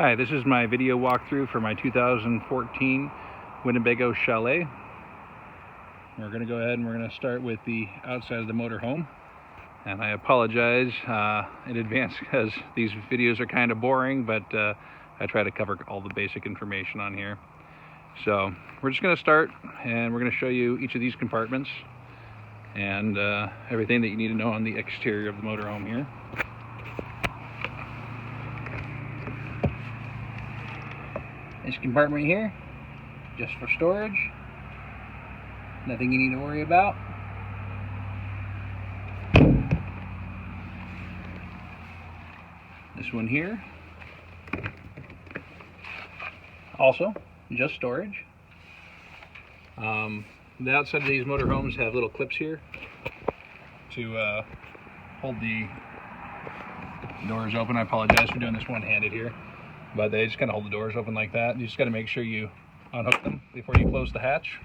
Hi, this is my video walkthrough for my 2014 Winnebago Chalet. We're going to go ahead and we're going to start with the outside of the motorhome. And I apologize in advance because these videos are kind of boring, but I try to cover all the basic information on here. So we're just going to start and we're going to show you each of these compartments and everything that you need to know on the exterior of the motorhome here. This compartment here, just for storage. Nothing you need to worry about. This one here, also just storage. The outside of these motorhomes have little clips here to hold the doors open. I apologize for doing this one-handed here, but they just kind of hold the doors open like that. You just got to make sure you unhook them before you close the hatch.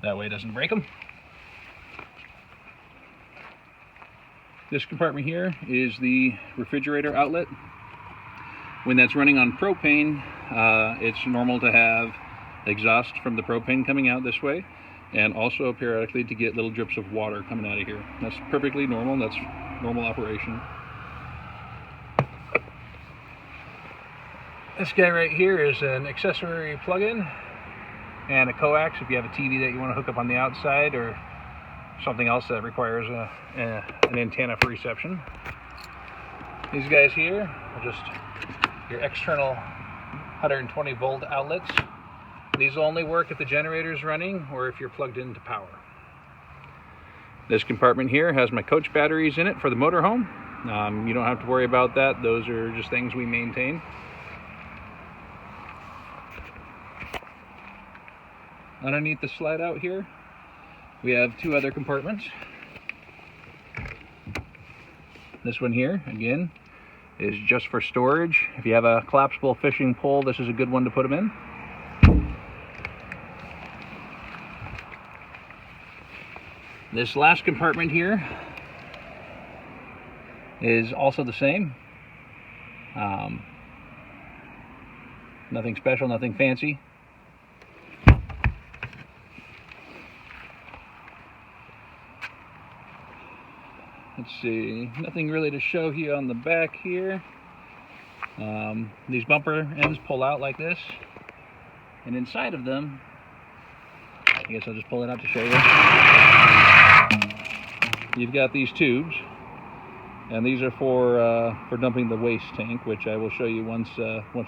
That way it doesn't break them. This compartment here is the refrigerator outlet. When that's running on propane, it's normal to have exhaust from the propane coming out this way, and also periodically to get little drips of water coming out of here. That's perfectly normal. That's normal operation. This guy right here is an accessory plug-in and a coax if you have a TV that you want to hook up on the outside or something else that requires an antenna for reception. These guys here are just your external 120 volt outlets. These will only work if the generator is running or if you're plugged into power. This compartment here has my coach batteries in it for the motorhome. You don't have to worry about that. Those are just things we maintain. Underneath the slide out here, we have two other compartments. This one here, again, is just for storage. If you have a collapsible fishing pole, this is a good one to put them in. This last compartment here is also the same. Nothing special, nothing fancy. Let's see, nothing really to show you on the back here. These bumper ends pull out like this, and inside of them, I guess I'll just pull it out to show you. You've got these tubes, and these are for dumping the waste tank, which I will show you once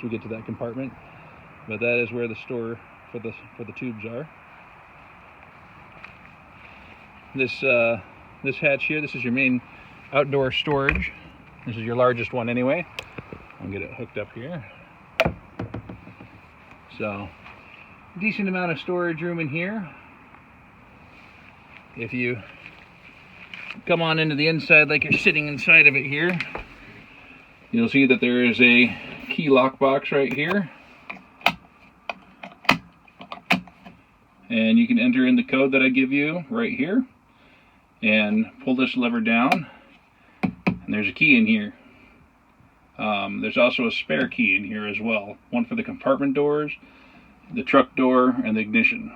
we get to that compartment. But that is where the store for the tubes are. This hatch here, this is your main outdoor storage. This is your largest one anyway. I'll get it hooked up here. So, decent amount of storage room in here. If you come on into the inside like you're sitting inside of it here, you'll see that there is a key lock box right here. And you can enter in the code that I give you right here and pull this lever down, and there's a key in here. There's also a spare key in here as well, one for the compartment doors, the truck door, and the ignition.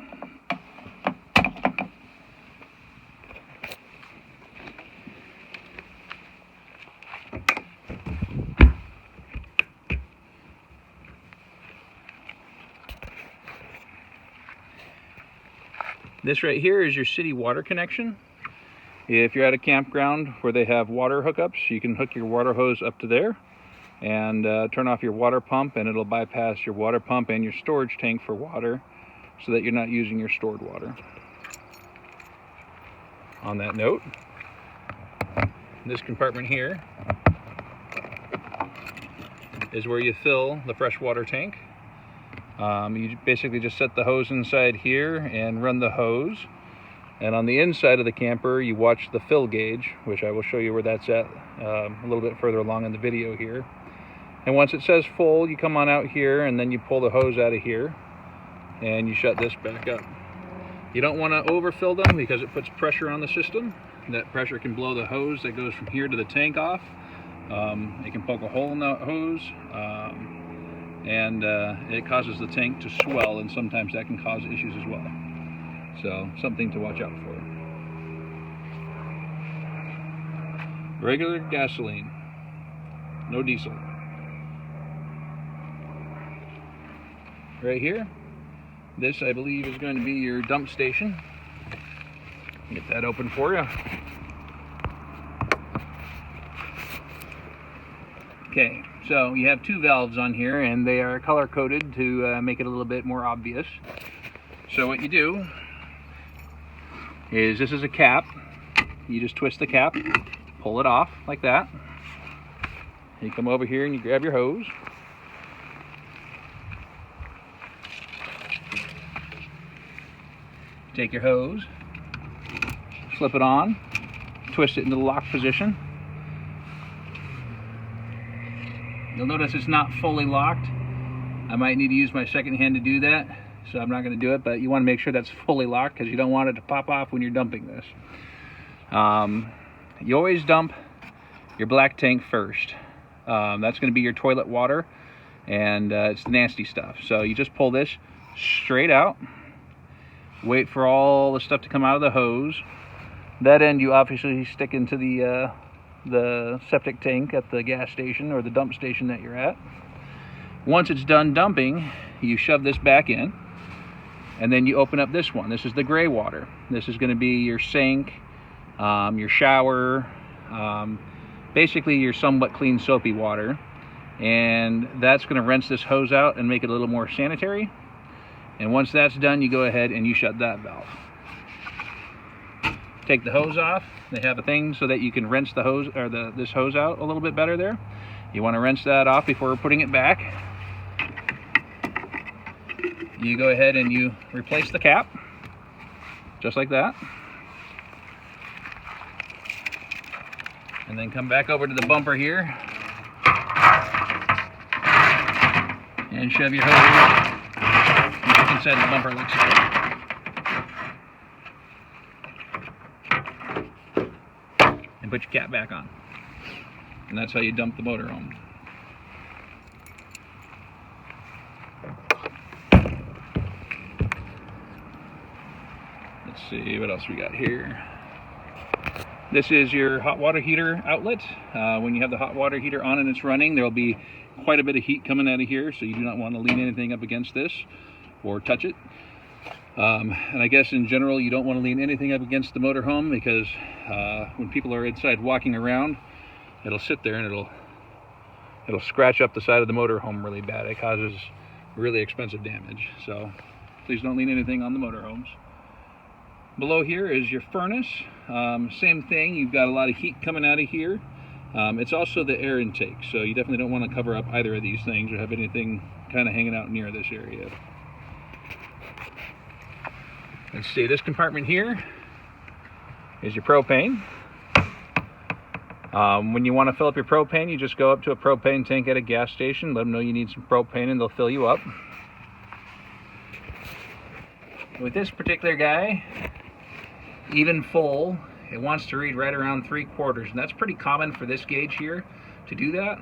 This right here is your city water connection. If you're at a campground where they have water hookups, you can hook your water hose up to there and turn off your water pump, and it'll bypass your water pump and your storage tank for water so that you're not using your stored water. On that note, this compartment here is where you fill the fresh water tank. You basically just set the hose inside here and run the hose. And on the inside of the camper, you watch the fill gauge, which I will show you where that's at a little bit further along in the video here. And once it says full, you come on out here and then you pull the hose out of here and you shut this back up. You don't want to overfill them because it puts pressure on the system. That pressure can blow the hose that goes from here to the tank off. It can poke a hole in the hose. and it causes the tank to swell, and sometimes that can cause issues as well. So something to watch out for. Regular gasoline, no diesel. Right here, this I believe is going to be your dump station. Get that open for you. Okay, so you have two valves on here, and they are color coded to make it a little bit more obvious. So what you do is, this is a cap. You just twist the cap, pull it off like that. You come over here and you grab your hose. Take your hose, slip it on, twist it into the locked position. You'll notice it's not fully locked. I might need to use my second hand to do that, so I'm not going to do it, but you want to make sure that's fully locked because you don't want it to pop off when you're dumping this. You always dump your black tank first. That's going to be your toilet water, and it's the nasty stuff. So you just pull this straight out, wait for all the stuff to come out of the hose. That end you obviously stick into the septic tank at the gas station or the dump station that you're at. Once it's done dumping, you shove this back in, and then you open up this one. This is the gray water. This is going to be your sink, your shower, basically your somewhat clean soapy water, and that's going to rinse this hose out and make it a little more sanitary. And once that's done, you go ahead and you shut that valve. Take the hose off. They have a thing so that you can rinse the hose, or this hose out a little bit better there. You want to rinse that off before putting it back. You go ahead and you replace the cap, just like that. And then come back over to the bumper here and shove your hose inside the bumper like so. And put your cap back on. And that's how you dump the motorhome. Let's see what else we got here. This is your hot water heater outlet. When you have the hot water heater on and it's running, there will be quite a bit of heat coming out of here, so you do not want to lean anything up against this or touch it. And I guess in general you don't want to lean anything up against the motorhome because when people are inside walking around, it'll sit there and it'll scratch up the side of the motorhome really bad. It causes really expensive damage. So please don't lean anything on the motorhomes. Below here is your furnace. Same thing, you've got a lot of heat coming out of here. It's also the air intake, so you definitely don't want to cover up either of these things or have anything kind of hanging out near this area. Let's see, this compartment here is your propane. When you want to fill up your propane, you just go up to a propane tank at a gas station, let them know you need some propane, and they'll fill you up. With this particular guy, even full, it wants to read right around 3/4, and that's pretty common for this gauge here to do that.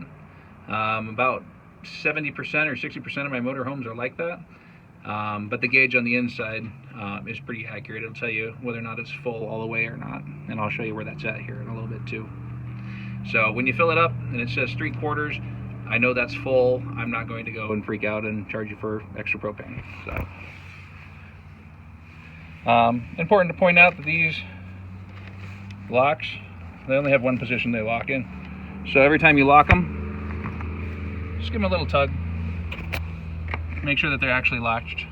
About 70% or 60% of my motorhomes are like that. But the gauge on the inside is pretty accurate. It'll tell you whether or not it's full all the way or not, and I'll show you where that's at here in a little bit too. So when you fill it up and it says 3/4, I know that's full. I'm not going to go and freak out and charge you for extra propane. So important to point out that these locks, they only have one position they lock in. So every time you lock them, just give them a little tug. Make sure that they're actually latched.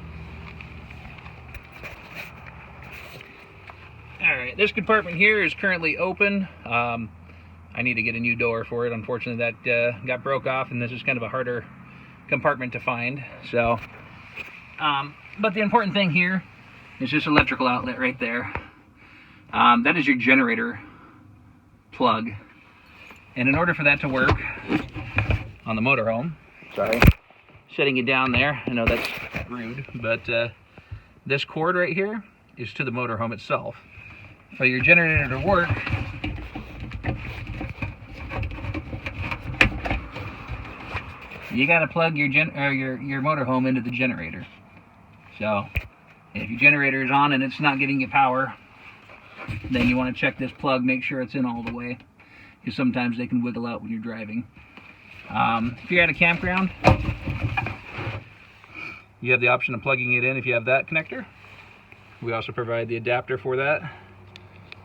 Alright, this compartment here is currently open. I need to get a new door for it. Unfortunately, that got broke off, and this is kind of a harder compartment to find. So, but the important thing here is this electrical outlet right there. That is your generator plug. And in order for that to work on the motorhome, sorry, setting it down there, I know that's rude, but this cord right here is to the motorhome itself. For your generator to work, you got to plug your motorhome into the generator. So if your generator is on and it's not giving you power, then you want to check this plug, make sure it's in all the way, because sometimes they can wiggle out when you're driving. If you're at a campground, you have the option of plugging it in if you have that connector. We also provide the adapter for that.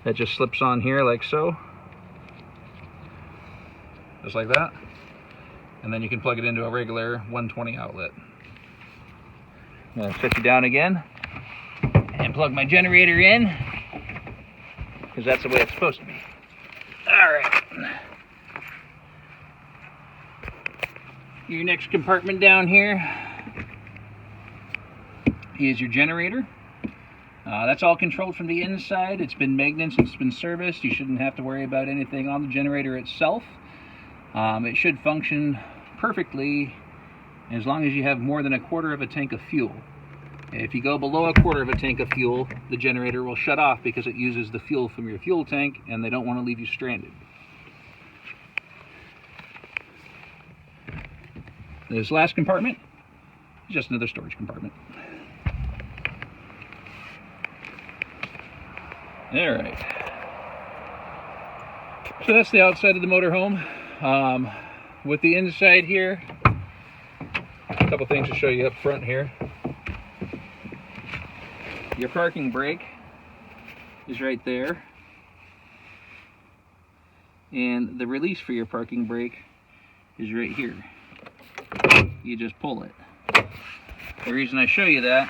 That just slips on here like so. Just like that. And then you can plug it into a regular 120 outlet. I'm going to set you down again and plug my generator in, because that's the way it's supposed to be. Alright. Your next compartment down here is your generator. That's all controlled from the inside. It's been maintenance, it's been serviced. You shouldn't have to worry about anything on the generator itself. It should function perfectly as long as you have more than 1/4 of a tank of fuel. If you go below 1/4 of a tank of fuel, the generator will shut off because it uses the fuel from your fuel tank, and they don't want to leave you stranded. This last compartment is just another storage compartment. Alright. So that's the outside of the motorhome. With the inside here, a couple things to show you up front here. Your parking brake is right there, and the release for your parking brake is right here. You just pull it. The reason I show you that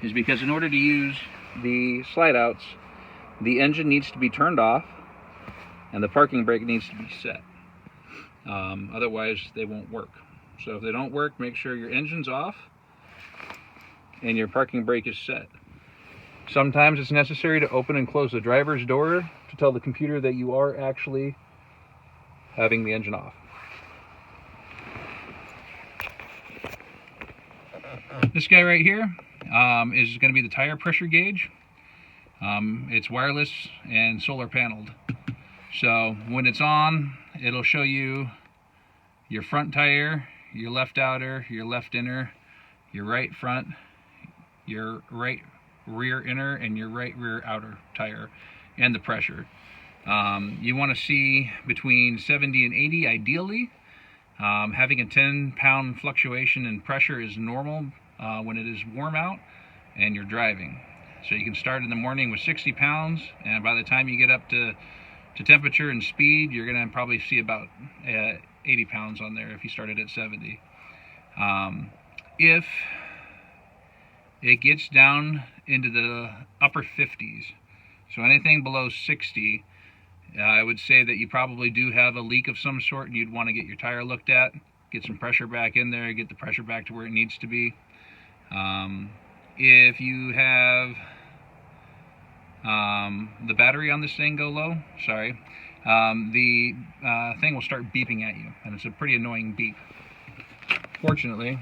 is because in order to use the slide outs, the engine needs to be turned off and the parking brake needs to be set. Otherwise they won't work. So if they don't work, make sure your engine's off and your parking brake is set. Sometimes it's necessary to open and close the driver's door to tell the computer that you are actually having the engine off. This guy right here is going to be the tire pressure gauge. It's wireless and solar paneled. So when it's on, it'll show you your front tire, your left outer, your left inner, your right front, your right rear inner, and your right rear outer tire, and the pressure. You want to see between 70 and 80 ideally. Having a 10-pound fluctuation in pressure is normal when it is warm out and you're driving. So you can start in the morning with 60 pounds, and by the time you get up to temperature and speed, you're going to probably see about 80 pounds on there if you started at 70. If it gets down into the upper 50s, so anything below 60, I would say that you probably do have a leak of some sort, and you'd want to get your tire looked at, get some pressure back in there, get the pressure back to where it needs to be. If you have the battery on this thing go low, the thing will start beeping at you, and it's a pretty annoying beep. Fortunately,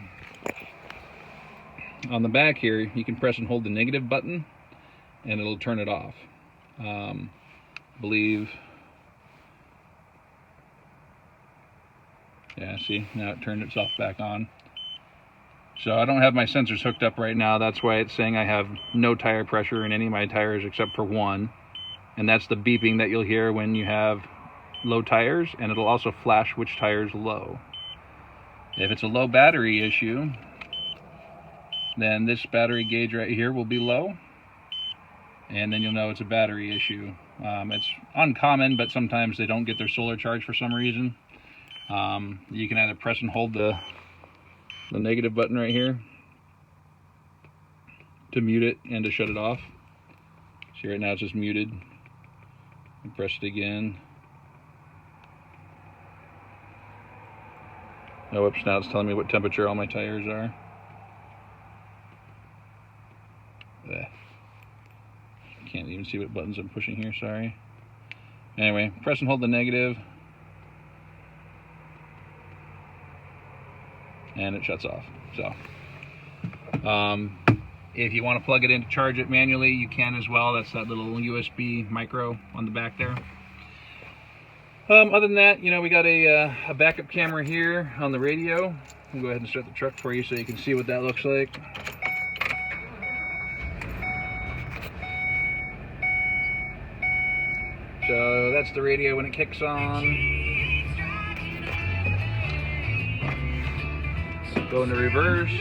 on the back here, you can press and hold the negative button, and it'll turn it off. I believe, yeah, see, now it turned itself back on. So I don't have my sensors hooked up right now. That's why it's saying I have no tire pressure in any of my tires except for one, and that's the beeping that you'll hear when you have low tires, and it'll also flash which tire's low. If it's a low battery issue, then this battery gauge right here will be low, and then you'll know it's a battery issue. It's uncommon, but sometimes they don't get their solar charge for some reason. You can either press and hold the negative button right here to mute it and to shut it off. See, right now it's just muted. And press it again. Oh, whoops, now it's telling me what temperature all my tires are. Can't even see what buttons I'm pushing here, sorry. Anyway, press and hold the negative, and it shuts off. So if you want to plug it in to charge it manually, you can as well. That's that little USB micro on the back there. Other than that, we got a backup camera here on the radio. I'll go ahead and start the truck for you so you can see what that looks like. So that's the radio when it kicks on. Go into reverse.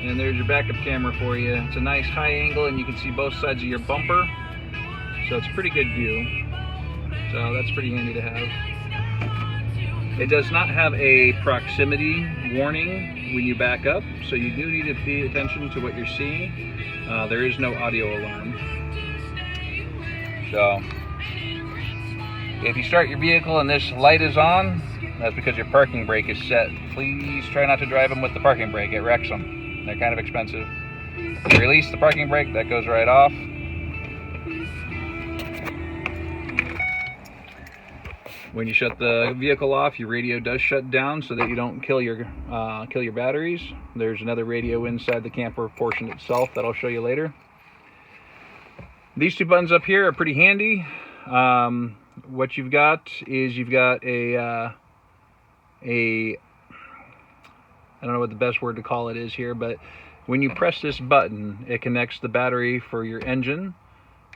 And there's your backup camera for you. It's a nice high angle and you can see both sides of your bumper. So it's a pretty good view. So that's pretty handy to have. It does not have a proximity warning when you back up, so you do need to pay attention to what you're seeing. There is no audio alarm. So if you start your vehicle and this light is on, that's because your parking brake is set. Please try not to drive them with the parking brake. It wrecks them. They're kind of expensive. You release the parking brake, that goes right off. When you shut the vehicle off, your radio does shut down so that you don't kill your batteries. There's another radio inside the camper portion itself that I'll show you later. These two buttons up here are pretty handy. What you've got is you've got I don't know what the best word to call it is here, but when you press this button, it connects the battery for your engine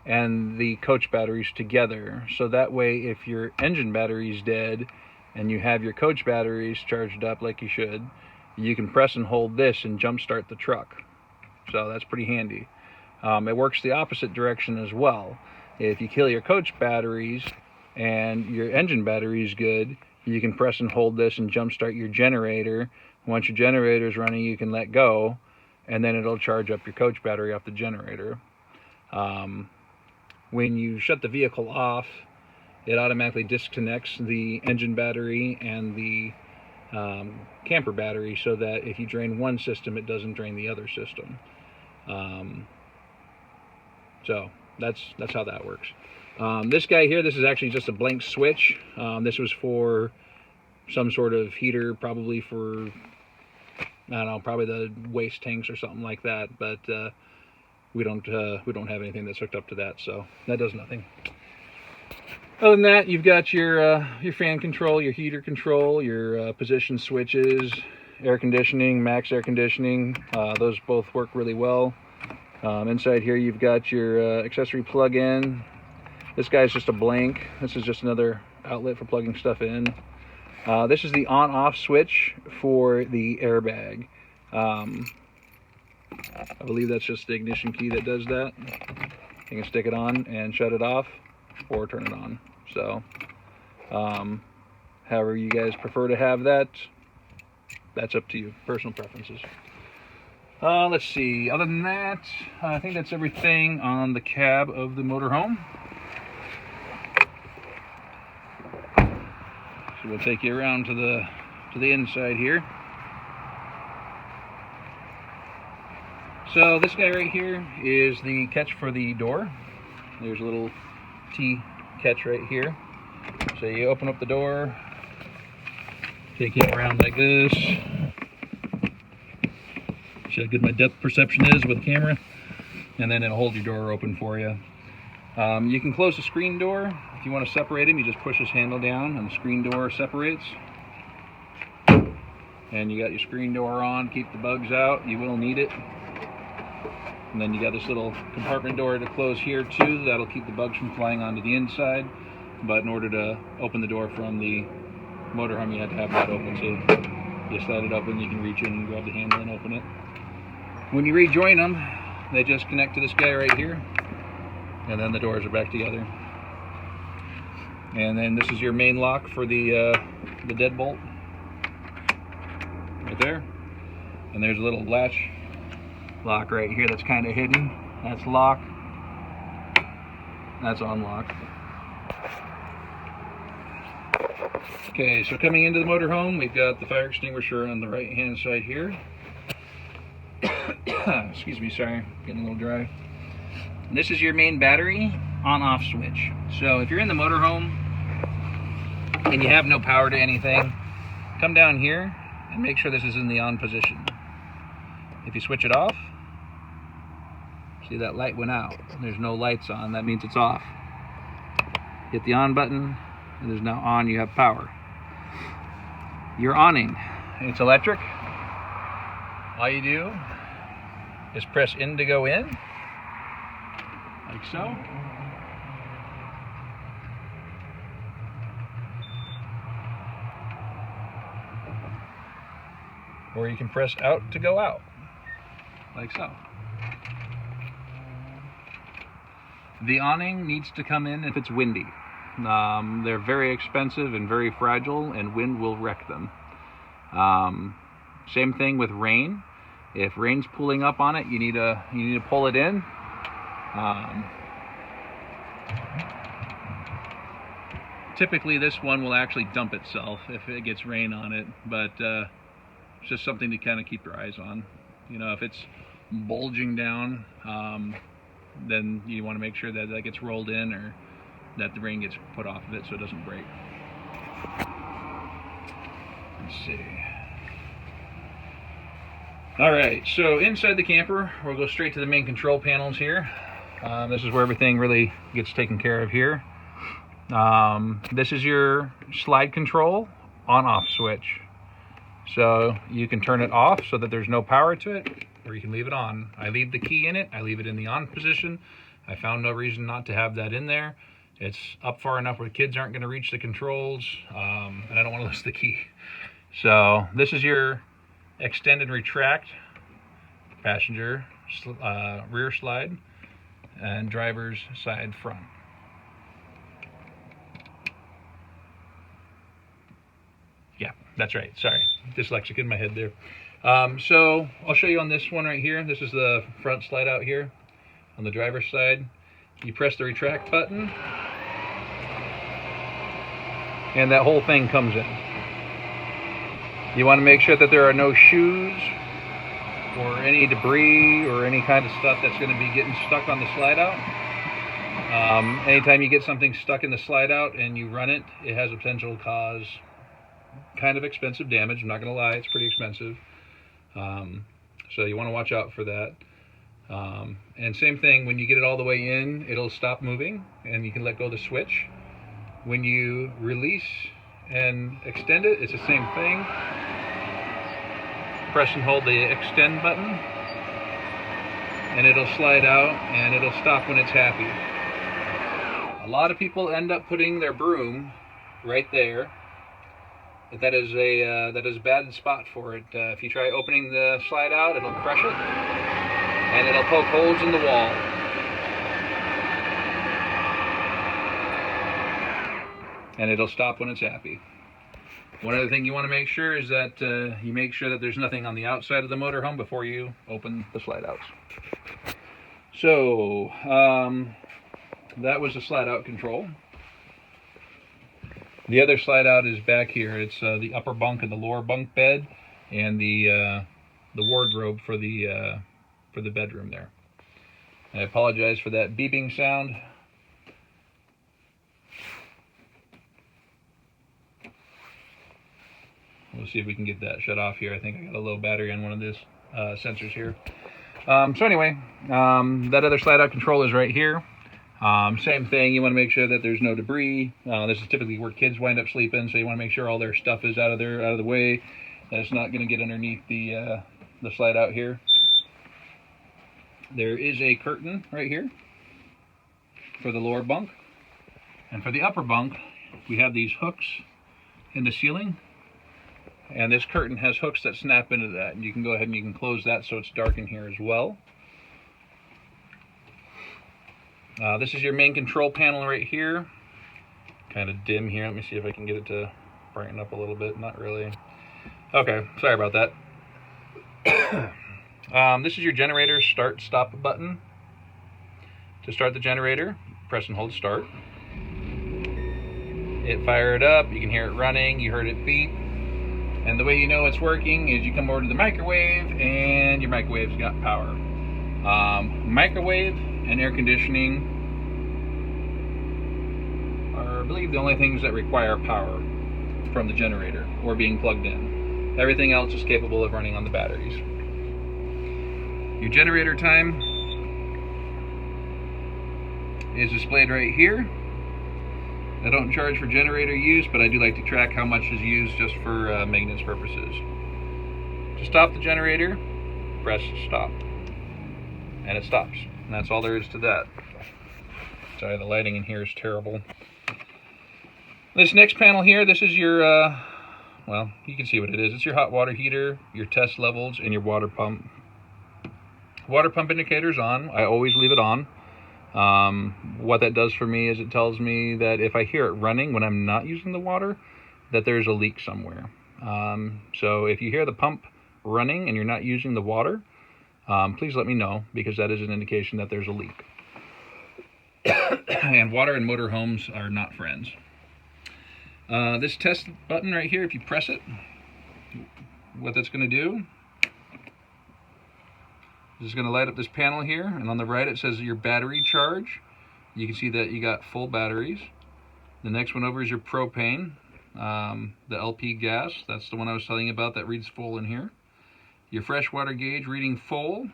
and the coach batteries together. So that way, if your engine battery is dead and you have your coach batteries charged up like you should, you can press and hold this and jump start the truck. So that's pretty handy. It works the opposite direction as well. If you kill your coach batteries and your engine battery is good, you can press and hold this and jump start your generator. Once your generator is running, you can let go, and then it'll charge up your coach battery off the generator. When you shut the vehicle off, it automatically disconnects the engine battery and the camper battery so that if you drain one system, it doesn't drain the other system. So that's how that works. This guy here, this is actually just a blank switch. This was for some sort of heater, probably for, I don't know, probably the waste tanks or something like that, but we don't have anything that's hooked up to that, so that does nothing. Other than that, you've got your fan control, your heater control, your position switches, air conditioning, max air conditioning. Those both work really well. Inside here, you've got your accessory plug-in. This guy's just a blank. This is just another outlet for plugging stuff in. This is the on-off switch for the airbag. I believe that's just the ignition key that does that. You can stick it on and shut it off or turn it on. So however you guys prefer to have that, that's up to you, personal preferences. Let's see, other than that, I think that's everything on the cab of the motorhome. So we'll take you around to the inside here. So this guy right here is the catch for the door. There's a little T catch right here. So you open up the door, take it around like this. See how good my depth perception is with the camera. And then it'll hold your door open for you. You can close the screen door. If you want to separate them, you just push this handle down and the screen door separates. And you got your screen door on, keep the bugs out. You will need it. And then you got this little compartment door to close here too. That'll keep the bugs from flying onto the inside. But in order to open the door from the motorhome, you have to have that open. So you slide it open, you can reach in and grab the handle and open it. When you rejoin them, they just connect to this guy right here. And then the doors are back together. And then this is your main lock for the deadbolt. Right there. And there's a little latch lock right here that's kind of hidden. That's lock. That's unlock. Okay, so coming into the motorhome, we've got the fire extinguisher on the right hand side here. Excuse me, sorry, getting a little dry. And this is your main battery on-off switch. So if you're in the motorhome and you have no power to anything, come down here and make sure this is in the on position. If you switch it off, see that light went out. There's no lights on, that means it's off. Hit the on button. It is now on. You have power. Your awning. It's electric. All you do is press in to go in, like so. Or you can press out to go out, like so. The awning needs to come in if it's windy. They're very expensive and very fragile, and wind will wreck them. Same thing with rain. If rain's pulling up on it, you need to pull it in. Typically, this one will actually dump itself if it gets rain on it, but it's just something to kind of keep your eyes on. You know, if it's bulging down, then you want to make sure that that gets rolled in, or that the rain gets put off of it so it doesn't break. Let's see. Alright, so inside the camper, we'll go straight to the main control panels here. This is where everything really gets taken care of here. This is your slide control on-off switch. So you can turn it off so that there's no power to it, or you can leave it on. I leave the key in it. I leave it in the on position. I found no reason not to have that in there. It's up far enough where kids aren't going to reach the controls, and I don't want to lose the key. So this is your extend and retract passenger rear slide and driver's side front. Yeah, that's right. Sorry, dyslexic in my head there. So I'll show you on this one right here. This is the front slide out here on the driver's side. You press the retract button, and that whole thing comes in. You want to make sure that there are no shoes or any debris or any kind of stuff that's going to be getting stuck on the slide out. Anytime you get something stuck in the slide out and you run it, it has a potential to cause kind of expensive damage. I'm not going to lie, it's pretty expensive. So you want to watch out for that. And same thing, when you get it all the way in, it'll stop moving and you can let go of the switch. When you release and extend it, it's the same thing. Press and hold the extend button and it'll slide out and it'll stop when it's happy. A lot of people end up putting their broom right there. That is a bad spot for it. If you try opening the slide out, it'll crush it and it'll poke holes in the wall. And it'll stop when it's happy. One other thing you want to make sure is that you make sure that there's nothing on the outside of the motorhome before you open the slide outs. So that was the slide out control. The other slide out is back here. It's the upper bunk and the lower bunk bed, and the wardrobe for the bedroom there. I apologize for that beeping sound. We'll see if we can get that shut off here. I think I got a low battery on one of these sensors here. So anyway, that other slide out control is right here. Same thing, you want to make sure that there's no debris. This is typically where kids wind up sleeping, so you want to make sure all their stuff is out of the way. That's not going to get underneath the slide out here. There is a curtain right here for the lower bunk. And for the upper bunk, we have these hooks in the ceiling. And this curtain has hooks that snap into that. And you can go ahead and you can close that so it's dark in here as well. This is your main control panel right here. Kind of dim here. Let me see if I can get it to brighten up a little bit. Not really. Okay, sorry about that. This is your generator start-stop button. To start the generator, press and hold start. It fired up. You can hear it running. You heard it beep. And the way you know it's working is you come over to the microwave and your microwave's got power. Microwave and air conditioning are, I believe, the only things that require power from the generator or being plugged in. Everything else is capable of running on the batteries. Your generator time is displayed right here. I don't charge for generator use, but I do like to track how much is used just for maintenance purposes. To stop the generator, press stop, and it stops. And that's all there is to that. Sorry, the lighting in here is terrible. This next panel here, this is your, well, you can see what it is. It's your hot water heater, your test levels, and your water pump. Water pump indicator's on. I always leave it on. What that does for me is it tells me that if I hear it running when I'm not using the water, that there's a leak somewhere. So if you hear the pump running and you're not using the water, please let me know, because that is an indication that there's a leak. And water and motorhomes are not friends. This test button right here, if you press it, what that's going to do is going to light up this panel here, and on the right it says your battery charge. You can see that you got full batteries. The next one over is your propane, the LP gas. That's the one I was telling you about that reads full in here. Your freshwater gauge reading full,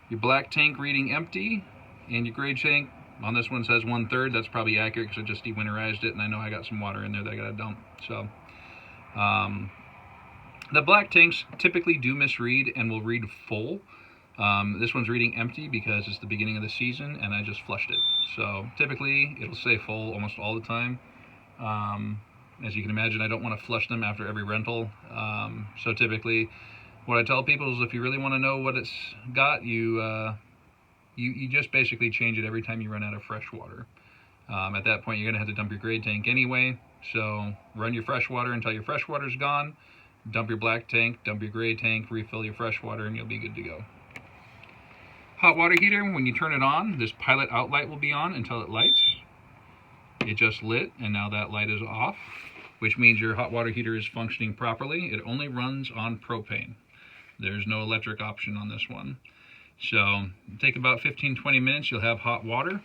your black tank reading empty, and your gray tank on this one says 1/3. That's probably accurate because I just dewinterized it, and I know I got some water in there that I got to dump. So the black tanks typically do misread and will read full. This one's reading empty because it's the beginning of the season and I just flushed it. So typically it'll say full almost all the time. As you can imagine, I don't want to flush them after every rental. So typically what I tell people is if you really want to know what it's got, you just basically change it every time you run out of fresh water. At that point, you're going to have to dump your gray tank anyway. So run your fresh water until your fresh water's gone. Dump your black tank, dump your gray tank, refill your fresh water, and you'll be good to go. Hot water heater, when you turn it on, this pilot out light will be on until it lights. It just lit, and now that light is off, which means your hot water heater is functioning properly. It only runs on propane. There's no electric option on this one. So take about 15-20 minutes, you'll have hot water.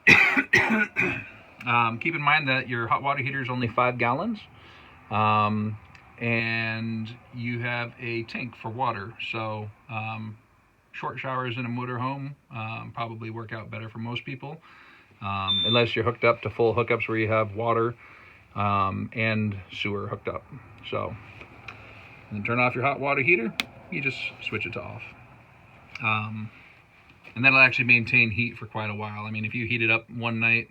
Keep in mind that your hot water heater is only 5 gallons. And you have a tank for water. So short showers in a motorhome probably work out better for most people. Unless you're hooked up to full hookups where you have water and sewer hooked up. So then turn off your hot water heater, you just switch it to off. And that'll actually maintain heat for quite a while. I mean, if you heat it up one night,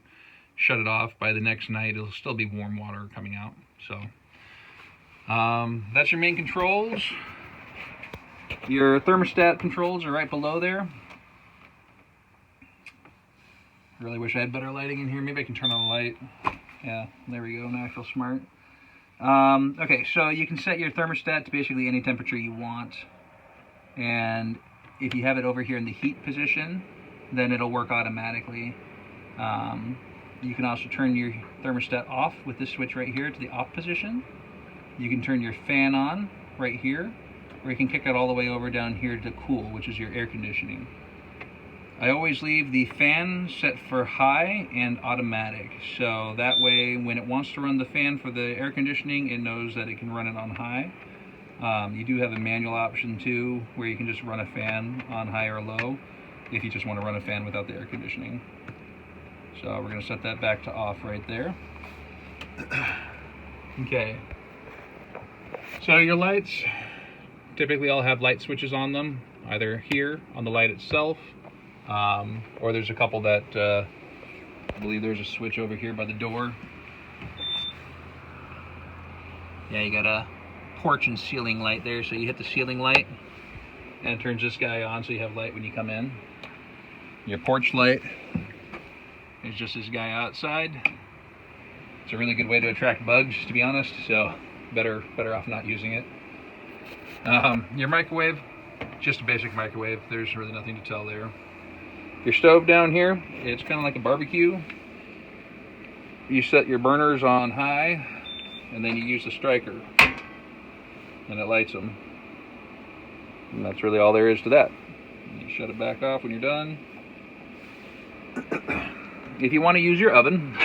shut it off, by the next night it'll still be warm water coming out. So that's your main controls. Your thermostat controls are right below there. Really wish I had better lighting in here. Maybe I can turn on the light. Yeah, there we go. Now I feel smart. Okay, so you can set your thermostat to basically any temperature you want. And if you have it over here in the heat position, then it'll work automatically. You can also turn your thermostat off with this switch right here to the off position. You can turn your fan on right here, or you can kick it all the way over down here to cool, which is your air conditioning. I always leave the fan set for high and automatic, so that way when it wants to run the fan for the air conditioning, it knows that it can run it on high. You do have a manual option too, where you can just run a fan on high or low if you just want to run a fan without the air conditioning. So we're going to set that back to off right there. Okay. So your lights, typically all have light switches on them, either here on the light itself, or there's a couple that, I believe there's a switch over here by the door. Yeah, you got a porch and ceiling light there, so you hit the ceiling light and it turns this guy on so you have light when you come in. Your porch light is just this guy outside. It's a really good way to attract bugs, to be honest, so better off not using it. Your microwave, just a basic microwave. There's really nothing to tell there. Your stove down here, it's kind of like a barbecue. You set your burners on high and then you use the striker and it lights them. And that's really all there is to that. You shut it back off when you're done. If you want to use your oven,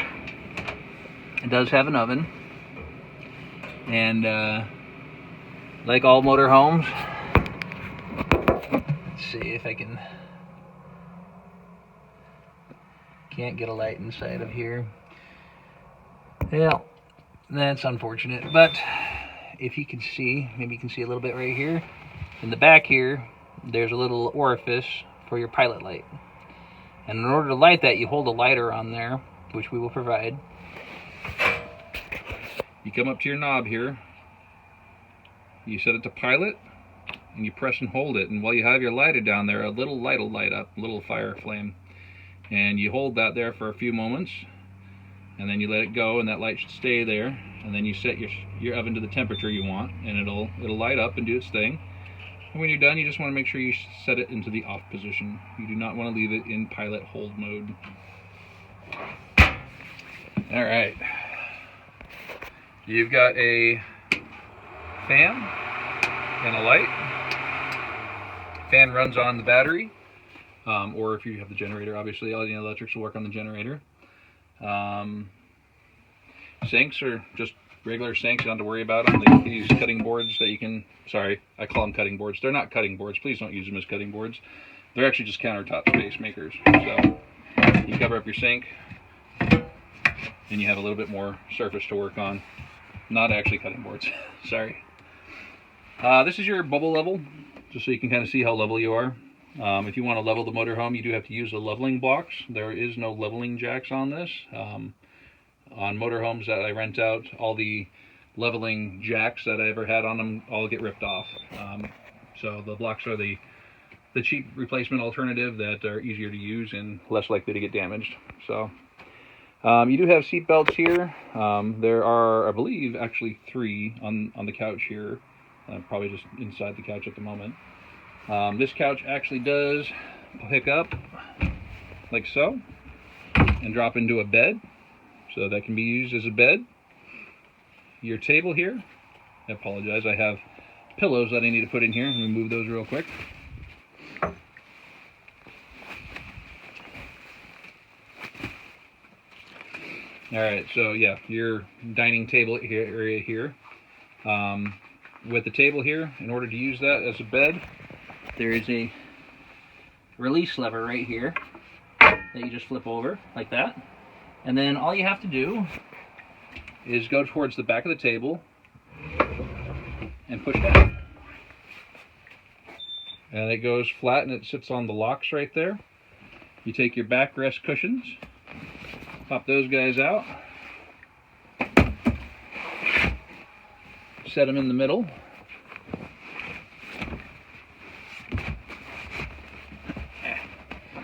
it does have an oven. And like all motorhomes, let's see if I can't get a light inside of here. Well, that's unfortunate, but if you can see, maybe you can see a little bit right here. In the back here, there's a little orifice for your pilot light. And in order to light that, you hold a lighter on there, which we will provide. You come up to your knob here, you set it to pilot, and you press and hold it. And while you have your lighter down there, a little light will light up, a little fire flame. And you hold that there for a few moments, and then you let it go, and that light should stay there. And then you set your oven to the temperature you want, and it'll light up and do its thing. And when you're done, you just want to make sure you set it into the off position. You do not want to leave it in pilot hold mode. All right. You've got a fan and a light. Fan runs on the battery, or if you have the generator, obviously all the electrics will work on the generator. Sinks are just regular sinks, you don't have to worry about them. They use cutting boards that you can, sorry, I call them cutting boards. They're not cutting boards. Please don't use them as cutting boards. They're actually just countertop space makers. So you cover up your sink, and you have a little bit more surface to work on. Not actually cutting boards, sorry. This is your bubble level, just so you can kind of see how level you are. If you want to level the motorhome, you do have to use the leveling blocks. There is no leveling jacks on this. On motorhomes that I rent out, all the leveling jacks that I ever had on them all get ripped off. So the blocks are the cheap replacement alternative that are easier to use and less likely to get damaged. So you do have seat belts here. There are, I believe, actually 3 on the couch here. Probably just inside the couch at the moment. This couch actually does pick up like so and drop into a bed. So that can be used as a bed. Your table here, I apologize, I have pillows that I need to put in here. Let me move those real quick. Alright, so yeah, your dining table area here. With the table here, in order to use that as a bed, there is a release lever right here that you just flip over like that. And then all you have to do is go towards the back of the table and push down. And it goes flat and it sits on the locks right there. You take your backrest cushions, pop those guys out, set them in the middle.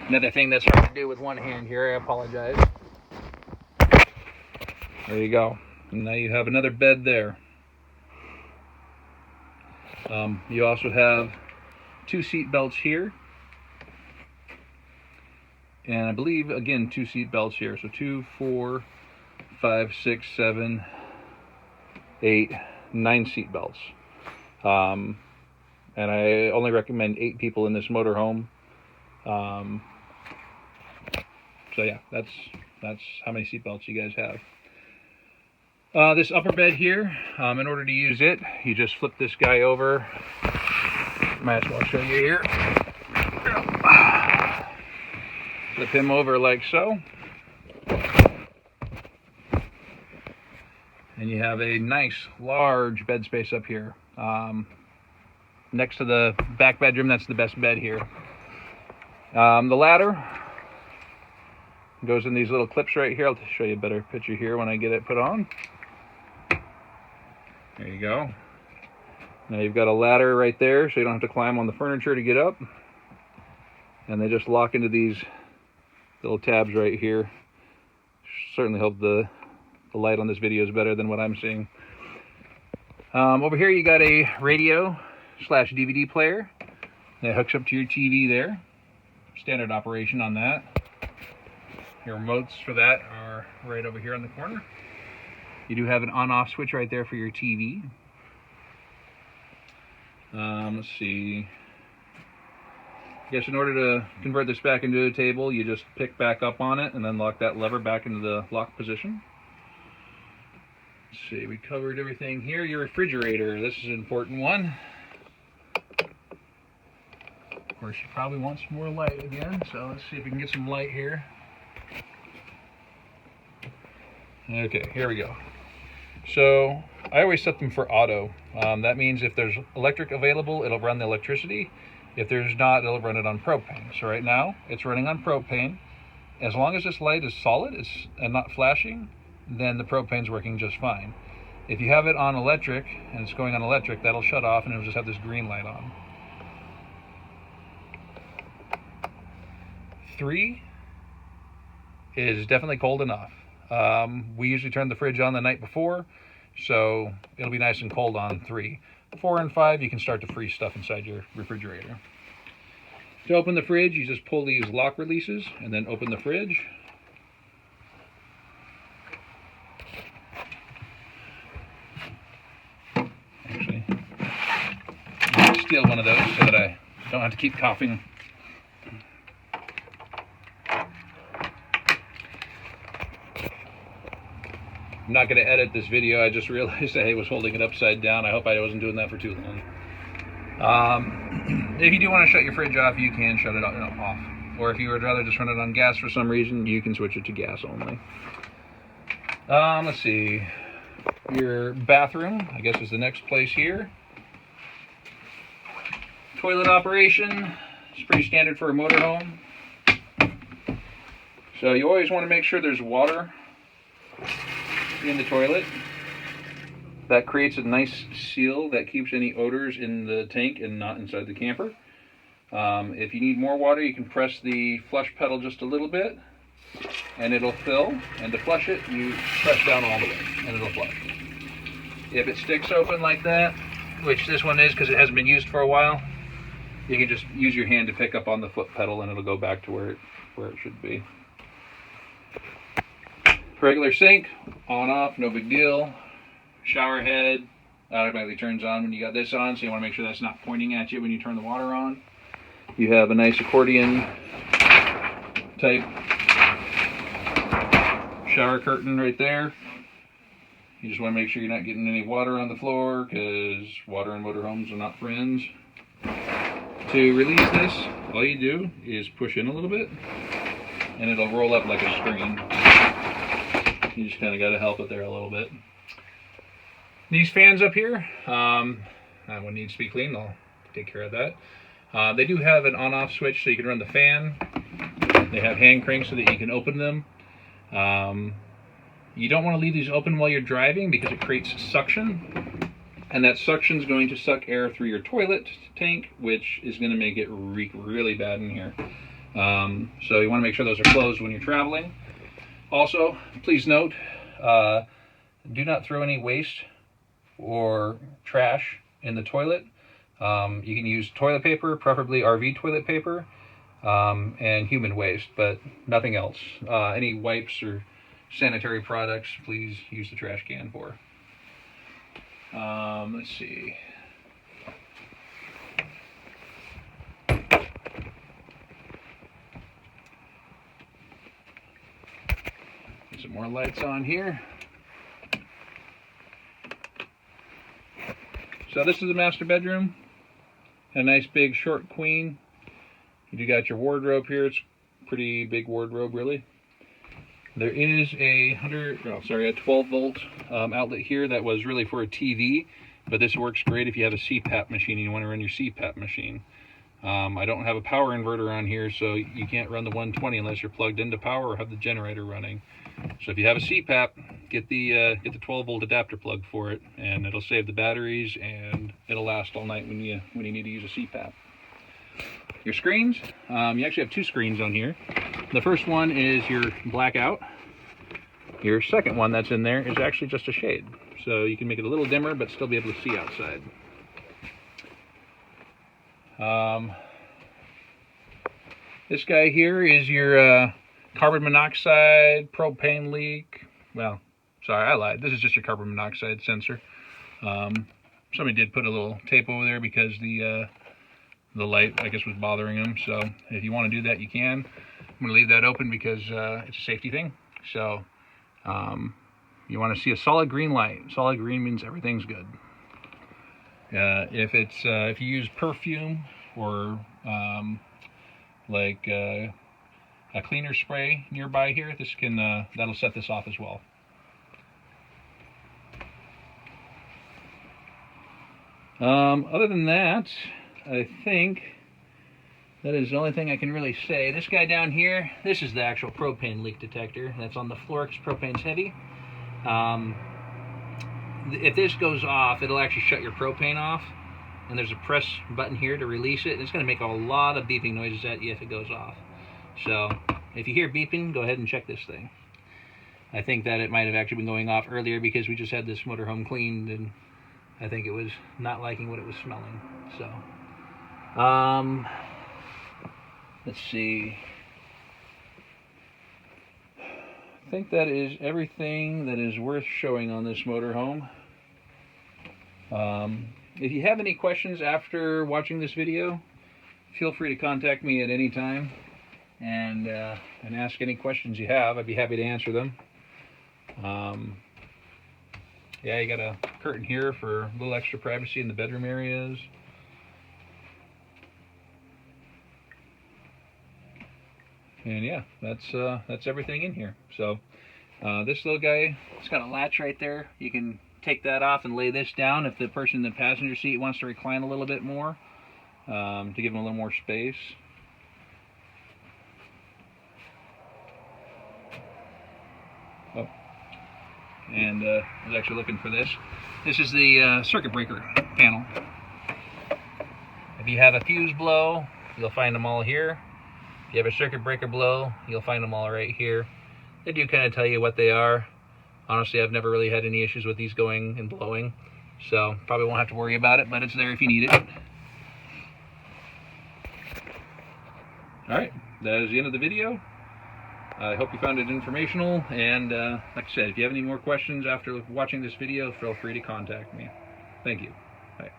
Another thing that's hard to do with one hand here, I apologize. There you go. And now you have another bed there. You also have 2 seat belts here. And I believe, again, 2 seat belts here. So 2, 4, 5, 6, 7, 8, 9 seat belts. And I only recommend 8 people in this motorhome. So yeah, that's how many seat belts you guys have. This upper bed here, in order to use it, you just flip this guy over. Might as well show you here. Flip him over like so. And you have a nice, large bed space up here. Next to the back bedroom, that's the best bed here. The ladder goes in these little clips right here. I'll show you a better picture here when I get it put on. There you go. Now you've got a ladder right there, so you don't have to climb on the furniture to get up. And they just lock into these little tabs right here. Certainly hope the light on this video is better than what I'm seeing. Over here you got a radio / DVD player that hooks up to your TV there. Standard operation on that. Your remotes for that are right over here in the corner. You do have an on-off switch right there for your TV. Let's see. I guess in order to convert this back into a table, you just pick back up on it and then lock that lever back into the lock position. Let's see, we covered everything here. Your refrigerator, this is an important one. Of course, you probably want some more light again, so let's see if we can get some light here. Okay, here we go. So I always set them for auto. That means if there's electric available, it'll run the electricity. If there's not, it'll run it on propane. So right now, it's running on propane. As long as this light is solid and not flashing, then the propane's working just fine. If you have it on electric, and it's going on electric, that'll shut off and it'll just have this green light on. 3 is definitely cold enough. We usually turn the fridge on the night before, so it'll be nice and cold on 3. 4 and 5, you can start to freeze stuff inside your refrigerator. To open the fridge, you just pull these lock releases and then open the fridge. Actually, I'm going to steal one of those so that I don't have to keep coughing. I'm not going to edit this video. I just realized I was holding it upside down. I hope I wasn't doing that for too long. If you do want to shut your fridge off, you can shut it off. Or if you would rather just run it on gas for some reason, you can switch it to gas only. Let's see. Your bathroom, I guess, is the next place here. Toilet operation is pretty standard for a motorhome. So you always want to make sure there's water in the toilet. That creates a nice seal that keeps any odors in the tank and not inside the camper. If you need more water, you can press the flush pedal just a little bit and it'll fill. And to flush it, you press down all the way and it'll flush. If it sticks open like that, which this one is because it hasn't been used for a while, you can just use your hand to pick up on the foot pedal and it'll go back to where it should be. Regular sink, on off, no big deal. Shower head automatically turns on when you got this on, so you want to make sure that's not pointing at you when you turn the water on. You have a nice accordion type shower curtain right there. You just want to make sure you're not getting any water on the floor because water and motorhomes are not friends. To release this, all you do is push in a little bit and it'll roll up like a screen. You just kind of got to help it there a little bit. These fans up here, that one needs to be cleaned. I'll take care of that. They do have an on-off switch so you can run the fan. They have hand cranks so that you can open them. You don't want to leave these open while you're driving because it creates suction. And that suction is going to suck air through your toilet tank, which is going to make it reek really bad in here. So you want to make sure those are closed when you're traveling. Also, please note, do not throw any waste or trash in the toilet. You can use toilet paper, preferably RV toilet paper, and human waste, but nothing else. Any wipes or sanitary products, please use the trash can for. Let's see. Some more lights on here. So this is the master bedroom. A nice big short queen. You do got your wardrobe here. It's a pretty big wardrobe, really. There is a 12 volt outlet here that was really for a TV, but this works great if you have a CPAP machine and you want to run your CPAP machine. I don't have a power inverter on here, so you can't run the 120 unless you're plugged into power or have the generator running. So if you have a CPAP, get the 12 volt adapter plug for it, and it'll save the batteries and it'll last all night when you need to use a CPAP. Your screens, you actually have 2 screens on here. The first one is your blackout. Your second one that's in there is actually just a shade, so you can make it a little dimmer but still be able to see outside. This guy here is your carbon monoxide propane leak. Well, sorry, I lied. This is just your carbon monoxide sensor. Somebody did put a little tape over there because the light, I guess, was bothering them. So if you want to do that, you can. I'm going to leave that open because it's a safety thing. So you want to see a solid green light. Solid green means everything's good. If you use perfume or like a cleaner spray nearby here, this can that'll set this off as well. Other than that, I think that is the only thing I can really say. This guy down here, this is the actual propane leak detector. That's on the floor because propane's heavy. If this goes off, it'll actually shut your propane off. And there's a press button here to release it. And it's going to make a lot of beeping noises at you if it goes off. So if you hear beeping, go ahead and check this thing. I think that it might have actually been going off earlier because we just had this motorhome cleaned and I think it was not liking what it was smelling. So, let's see. I think that is everything that is worth showing on this motorhome. If you have any questions after watching this video, feel free to contact me at any time and ask any questions you have. I'd be happy to answer them. Yeah, you got a curtain here for a little extra privacy in the bedroom areas. And yeah, that's everything in here. So this little guy, it's got a latch right there. You can take that off and lay this down if the person in the passenger seat wants to recline a little bit more, to give them a little more space. Oh, and I was actually looking for this. This is the circuit breaker panel. If you have a fuse blow, you'll find them all here. If you have a circuit breaker blow, you'll find them all right here. They do kind of tell you what they are. Honestly, I've never really had any issues with these going and blowing, so probably won't have to worry about it, but it's there if you need it. Alright, that is the end of the video. I hope you found it informational, and like I said, if you have any more questions after watching this video, feel free to contact me. Thank you. Bye.